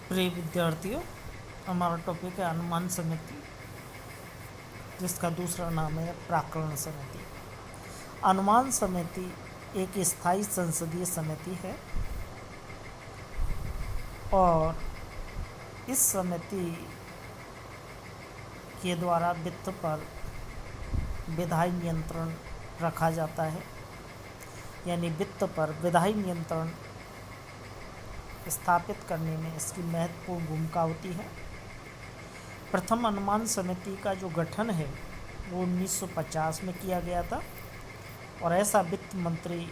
प्रिय विद्यार्थियों, हमारा टॉपिक है अनुमान समिति, जिसका दूसरा नाम है प्राक्कलन समिति। अनुमान समिति एक स्थायी संसदीय समिति है और इस समिति के द्वारा वित्त पर विधायी नियंत्रण रखा जाता है, यानी वित्त पर विधायी नियंत्रण स्थापित करने में इसकी महत्वपूर्ण भूमिका होती है। प्रथम अनुमान समिति का जो गठन है वो 1950 में किया गया था और ऐसा वित्त मंत्री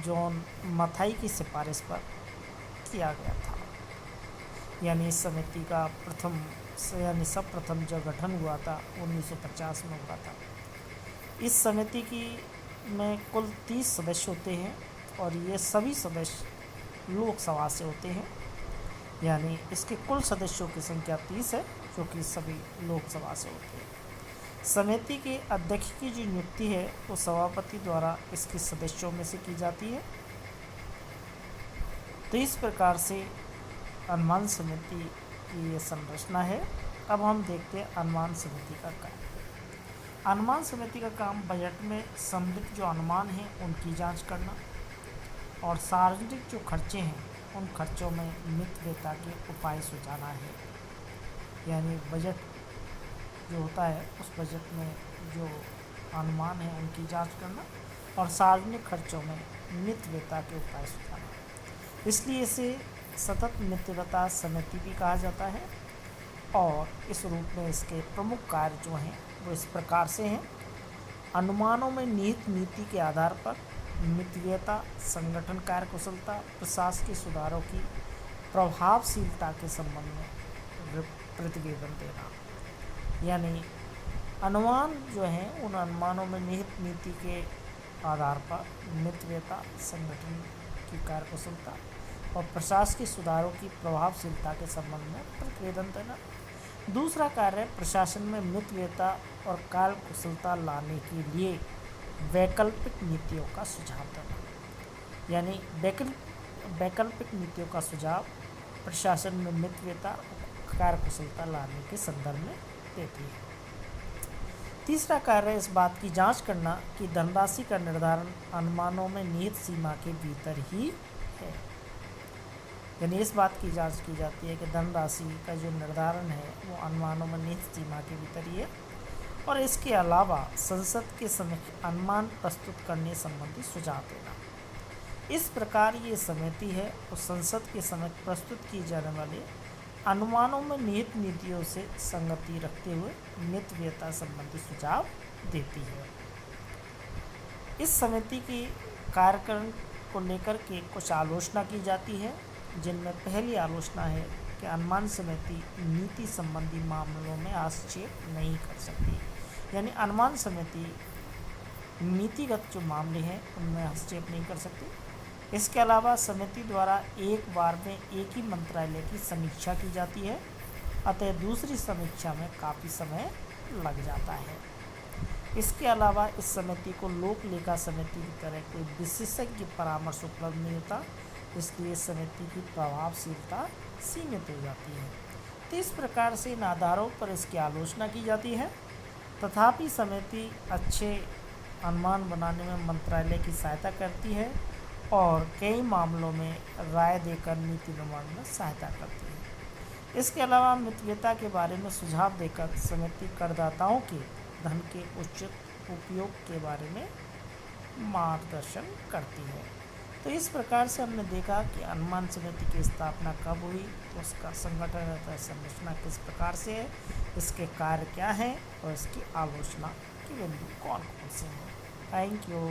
जॉन मथाई की सिफारिश पर किया गया था। यानी इस समिति का सर्वप्रथम जो गठन हुआ था 1950 में हुआ था। इस समिति की में कुल 30 सदस्य होते हैं और ये सभी सदस्य लोकसभा से होते हैं, यानी इसके कुल सदस्यों की संख्या 30 है, जो कि सभी लोकसभा से होते हैं। समिति के अध्यक्ष की जो नियुक्ति है वो सभापति द्वारा इसके सदस्यों में से की जाती है। तो इस प्रकार से अनुमान समिति की ये संरचना है। अब हम देखते हैं अनुमान समिति का काम। अनुमान समिति का काम बजट में सम्मिलित जो अनुमान हैं उनकी जांच करना और सार्वजनिक जो खर्चे हैं उन खर्चों में मितव्ययता के उपाय सुझाना है। यानी बजट जो होता है उस बजट में जो अनुमान है उनकी जांच करना और सार्वजनिक खर्चों में मितव्ययता के उपाय सुझाना। इसलिए इसे सतत मितव्ययता समिति भी कहा जाता है और इस रूप में इसके प्रमुख कार्य जो हैं वो इस प्रकार से हैं। अनुमानों में निहित नीति के आधार पर मितव्ययता, संगठन कार्यकुशलता, प्रशासकीय सुधारों की प्रभावशीलता के संबंध में प्रतिवेदन देना। यानी अनुमान जो हैं उन अनुमानों में निहित नीति के आधार पर मितव्ययता, संगठन की कार्यकुशलता और प्रशासकीय सुधारों की प्रभावशीलता के संबंध में प्रतिवेदन देना। दूसरा कार्य है प्रशासन में मितव्ययता और कार्यकुशलता लाने के लिए वैकल्पिक नीतियों का सुझाव देना। यानी वैकल्पिक नीतियों का सुझाव प्रशासन में मितव्ययता और कार्यकुशलता लाने के संदर्भ में देती है। तीसरा कार्य है इस बात की जांच करना कि धनराशि का निर्धारण अनुमानों में निहित सीमा के भीतर ही है। यानी इस बात की जांच की जाती है कि धनराशि का जो निर्धारण है वो अनुमानों में निहित सीमा के भीतर ही है और इसके अलावा संसद के समक्ष अनुमान प्रस्तुत करने संबंधी सुझाव देना। इस प्रकार ये समिति है और संसद के समक्ष प्रस्तुत की जाने वाले अनुमानों में निहित नीतियों से संगति रखते हुए मितव्ययता संबंधी सुझाव देती है। इस समिति की कार्यक्रम को लेकर के कुछ आलोचना की जाती है, जिनमें पहली आलोचना है कि अनुमान समिति नीति संबंधी मामलों में हस्तक्षेप नहीं कर सकती। यानी अनुमान समिति नीतिगत जो मामले हैं उनमें हस्तक्षेप नहीं कर सकती। इसके अलावा समिति द्वारा एक बार में एक ही मंत्रालय की समीक्षा की जाती है, अतः दूसरी समीक्षा में काफ़ी समय लग जाता है। इसके अलावा इस समिति को लोक लेखा समिति की तरह कोई विशेषज्ञ परामर्श उपलब्ध नहीं होता, इसलिए इस समिति की प्रभावशीलता सीमित हो जाती है। तो इस प्रकार से इन आधारों पर इसकी आलोचना की जाती है। तथापि समिति अच्छे अनुमान बनाने में मंत्रालय की सहायता करती है और कई मामलों में राय देकर नीति निर्माण में सहायता करती है। इसके अलावा मितव्ययता के बारे में सुझाव देकर समिति करदाताओं के धन के उचित उपयोग के बारे में मार्गदर्शन करती है। तो इस प्रकार से हमने देखा कि अनुमान समिति की स्थापना कब हुई, तो उसका संगठन तथा संरचना किस प्रकार से है, इसके कार्य क्या हैं और इसकी आलोचना के बिंदु कौन कौन से हैं। Thank you.